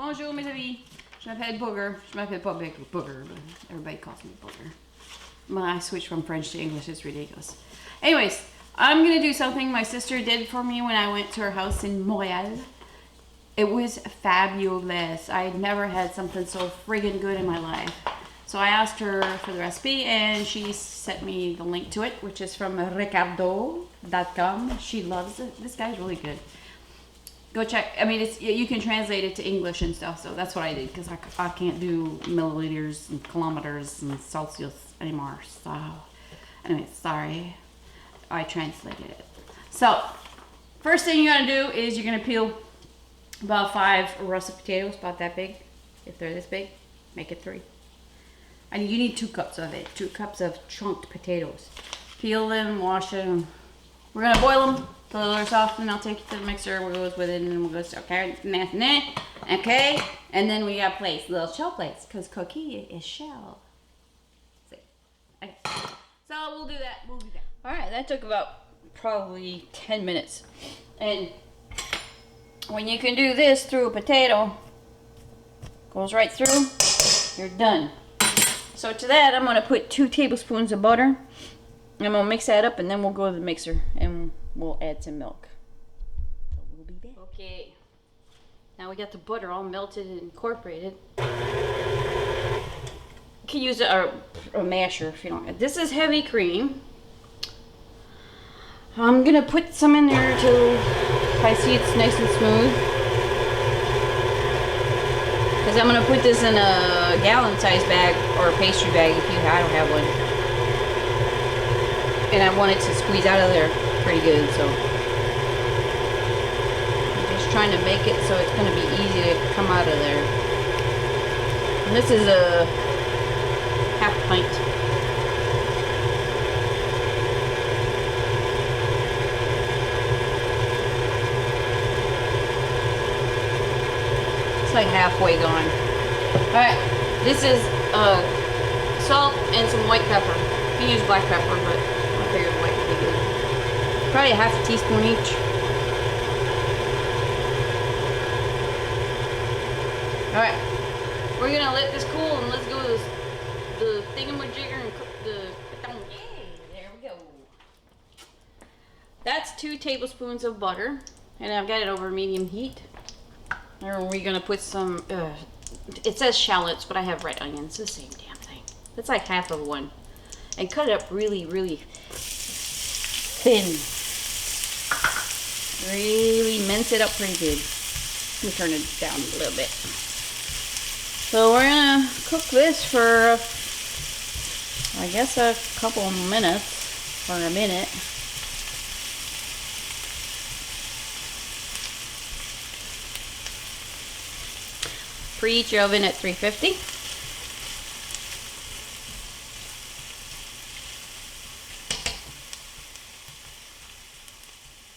Bonjour mes amis. Je m'appelle Booger. Je m'appelle pas Booger, but everybody calls me Booger. I switched from French to English. It's ridiculous. Anyways, I'm gonna do something my sister did for me when I went to her house in Montreal. It was fabulous. I'd never had something so friggin' good in my life. So I asked her for the recipe and she sent me the link to it, which is from ricardo.com. She loves it. This guy's really good. Go check. I mean, you can translate it to English and stuff, so that's what I did because I can't do milliliters and kilometers and Celsius anymore. So, anyway, sorry. I translated it. So, first thing you gotta do is you're gonna peel about 5 russet potatoes, about that big. If they're this big, make it 3. And you need 2 cups of it. 2 cups of chunked potatoes. Peel them, wash them. We're gonna boil them till they're soft, and I'll take it to the mixer. We'll go with it, and then we'll go start carrying. Okay, and then we got plates, little shell plates, because coquille is shell. Okay. So we'll do that. All right, that took about probably 10 minutes, and when you can do this through a potato, goes right through. You're done. So to that, I'm gonna put 2 tablespoons of butter. I'm gonna mix that up, and then we'll go to the mixer and we'll add some milk. So we'll be back. Okay. Now we got the butter all melted and incorporated. You can use a masher if you don't. This is heavy cream. I'm gonna put some in there till I see it's nice and smooth. Because I'm gonna put this in a gallon-sized bag or a pastry bag if you. I don't have one. And I want it to squeeze out of there pretty good, so I'm just trying to make it so it's going to be easy to come out of there. And this is a half pint. It's like halfway gone. Alright, this is salt and some white pepper. You can use black pepper, but I figured white would be good. Probably a half a teaspoon each. Alright, we're gonna let this cool and let's go to the thingamajigger and cook the. Yay, there we go. That's 2 tablespoons of butter, and I've got it over medium heat. And we're gonna put some. It says shallots, but I have red onions. It's the same damn thing. That's like half of one. And cut it up really, really thin. Really mince it up pretty good. Let me turn it down a little bit. So we're gonna cook this for, I guess, a couple of minutes, or a minute. Preheat your oven at 350.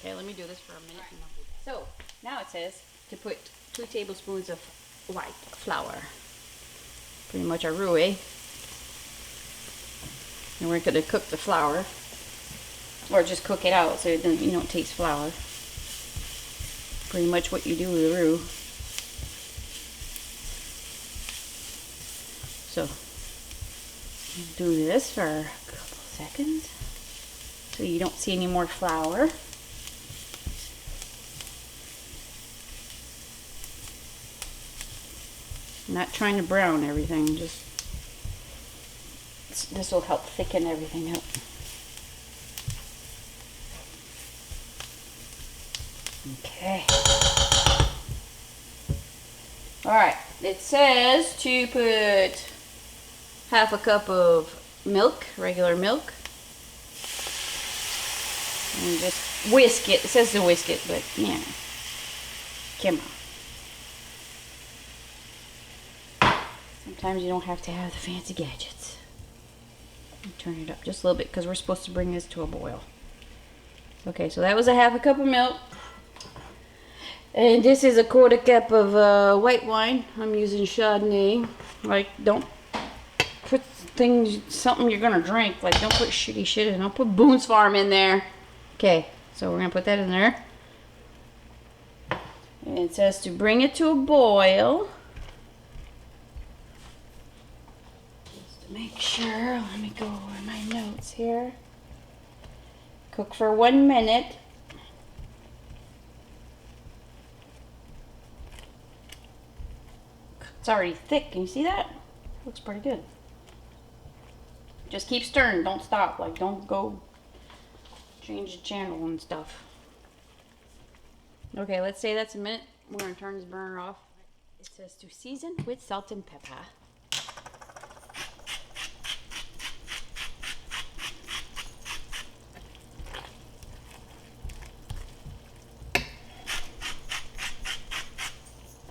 Okay, let me do this for a minute. Right. So, now it says to put 2 tablespoons of white flour. Pretty much a roux. And we're going to cook the flour. Or just cook it out so it doesn't, you don't taste flour. Pretty much what you do with a roux. So, do this for a couple seconds. So you don't see any more flour. I'm not trying to brown everything, just this will help thicken everything up. Okay. Alright, it says to put half a cup of milk, regular milk. And just whisk it. It says to whisk it, but yeah. Come on. Sometimes you don't have to have the fancy gadgets. Turn it up just a little bit because we're supposed to bring this to a boil. Okay, so that was a half a cup of milk. And this is a 1/4 cup of white wine. I'm using Chardonnay. Like, don't put something you're gonna drink. Like, don't put shitty shit in. Don't put Boone's Farm in there. Okay, so we're gonna put that in there. And it says to bring it to a boil. make sure. Let me go over my notes here. Cook for 1 minute. It's already thick. Can you see that? Looks pretty good. Just keep stirring. Don't stop. Like, don't go change the channel and stuff. Okay, let's say that's a minute. We're going to turn this burner off. It says to season with salt and pepper.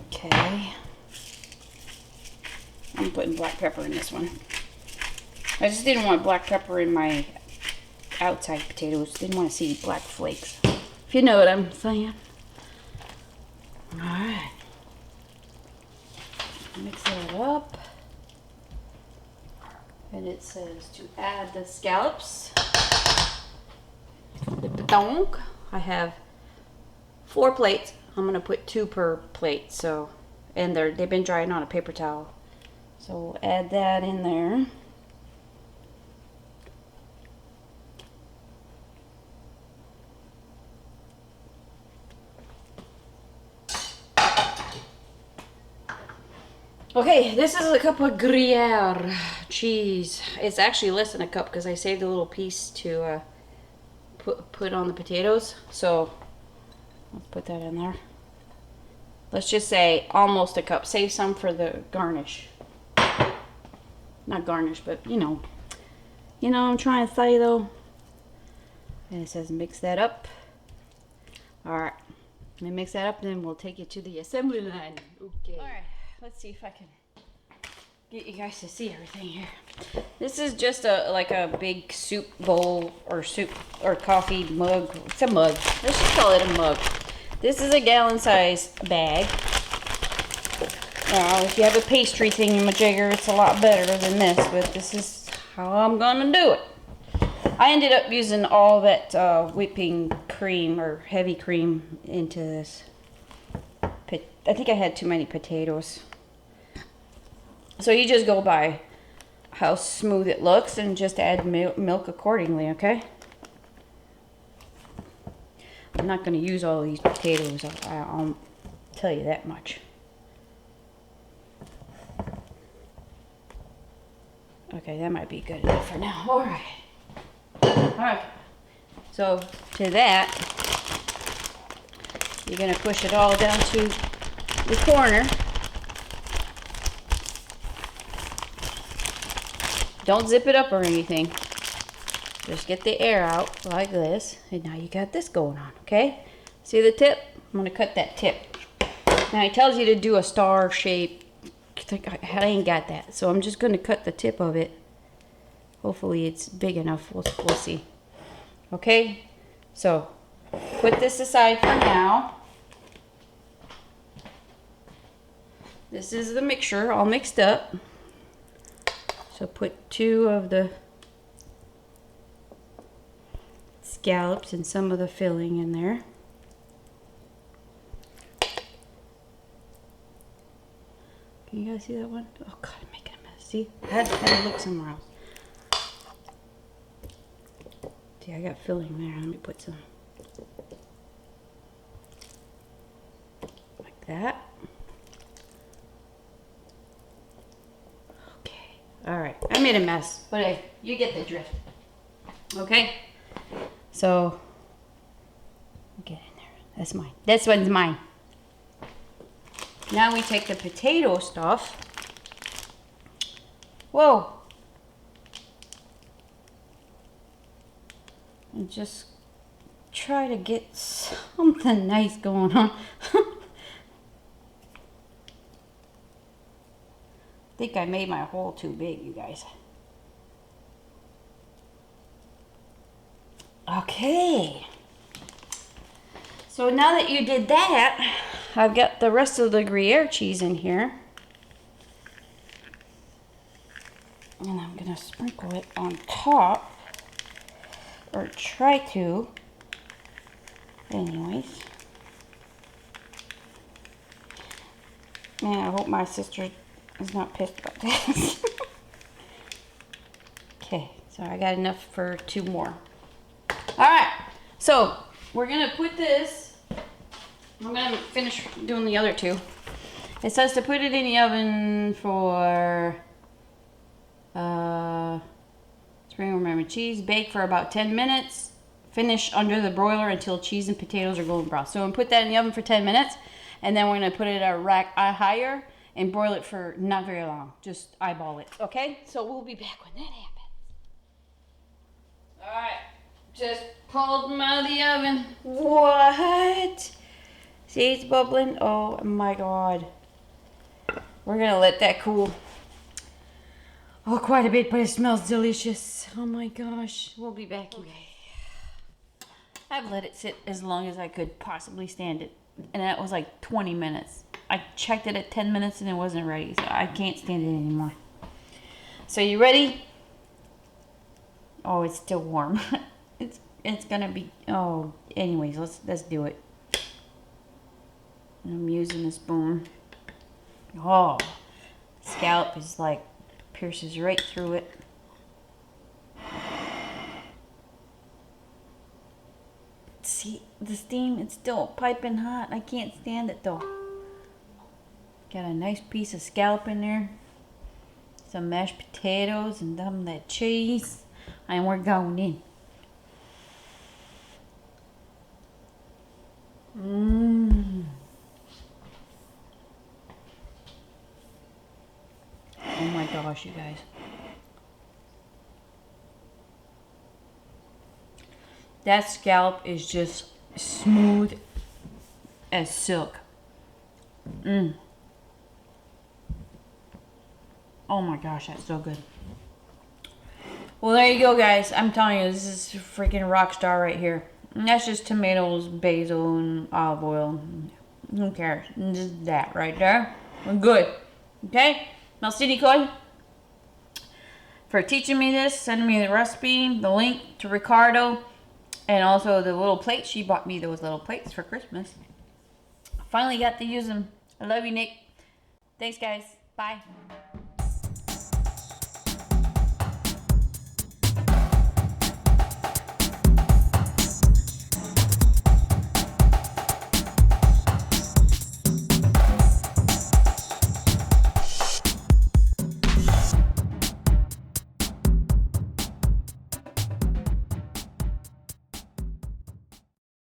Okay. I'm putting black pepper in this one. I just didn't want black pepper in my outside potatoes. Didn't want to see black flakes. If you know what I'm saying. Alright. Mix it up. And it says to add the scallops. The pétanque. I have 4 plates. I'm gonna put 2 per plate. So, and they've been drying on a paper towel. So we'll add that in there. Okay, this is a cup of Gruyere cheese. It's actually less than a cup because I saved a little piece to put on the potatoes. So let's put that in there. Let's just say almost a cup. Save some for the garnish. Not garnish, but you know what I'm trying to say though. And it says mix that up. All right, let me mix that up, then we'll take it to the assembly line. Okay. All right. Let's see if I can get you guys to see everything here. This is just like a big soup bowl or coffee mug. It's a mug. Let's just call it a mug. This is a gallon-sized bag. Now, if you have a pastry thingamajigger, it's a lot better than this, but this is how I'm gonna do it. I ended up using all that whipping cream or heavy cream into this. I think I had too many potatoes. So you just go by how smooth it looks and just add milk accordingly, okay? I'm not going to use all these potatoes. I'll tell you that much. Okay, that might be good enough for now. All right. All right. So to that, you're going to push it all down to the corner. Don't zip it up or anything. Just get the air out like this. And now you got this going on, okay? See the tip? I'm going to cut that tip. Now it tells you to do a star shape. I ain't got that. So I'm just going to cut the tip of it. Hopefully it's big enough. We'll see. Okay? So put this aside for now. This is the mixture all mixed up. So put 2 of the scallops and some of the filling in there. Can you guys see that one? Oh God, I'm making a mess. See? I had to look somewhere else. See, I got filling there. Let me put some like that. All right, I made a mess, but hey, you get the drift. Okay, so get in there. That's mine. This one's mine. Now we take the potato stuff. Whoa. And just try to get something nice going on. I think I made my hole too big, you guys. Okay. So now that you did that, I've got the rest of the Gruyere cheese in here. And I'm going to sprinkle it on top. Or try to. Anyways. Man, I hope my sister is not pissed about this. Okay, so I got enough for 2 more. All right, so we're gonna put this, I'm gonna finish doing the other 2. It says to put it in the oven for, spring remember cheese, bake for about 10 minutes, finish under the broiler until cheese and potatoes are golden brown. So I'm gonna put that in the oven for 10 minutes, and then we're gonna put it at a rack higher and broil it for not very long. Just eyeball it, okay? So we'll be back when that happens. All right, just pulled them out of the oven. What? See, it's bubbling. Oh my God. We're gonna let that cool. Oh, quite a bit, but it smells delicious. Oh my gosh. We'll be back. Okay. I've let it sit as long as I could possibly stand it. And that was like 20 minutes. I checked it at 10 minutes and it wasn't ready. So I can't stand it anymore. So you ready? Oh, it's still warm. it's gonna be, oh, anyways, let's do it. I'm using a spoon. Oh, scallop is like, pierces right through it. See, the steam, it's still piping hot. I can't stand it though. Got a nice piece of scallop in there. Some mashed potatoes and some of that cheese. And we're going in. Mmm. Oh my gosh, you guys. That scallop is just smooth as silk. Mmm. Oh my gosh, that's so good. Well, there you go, guys. I'm telling you, this is freaking rock star right here. And that's just tomatoes, basil, and olive oil. Who cares? And just that right there. We're good. Okay? Merci, Nicole, for teaching me this, sending me the recipe, the link to Ricardo, and also the little plates. She bought me those little plates for Christmas. Finally got to use them. I love you, Nick. Thanks, guys. Bye.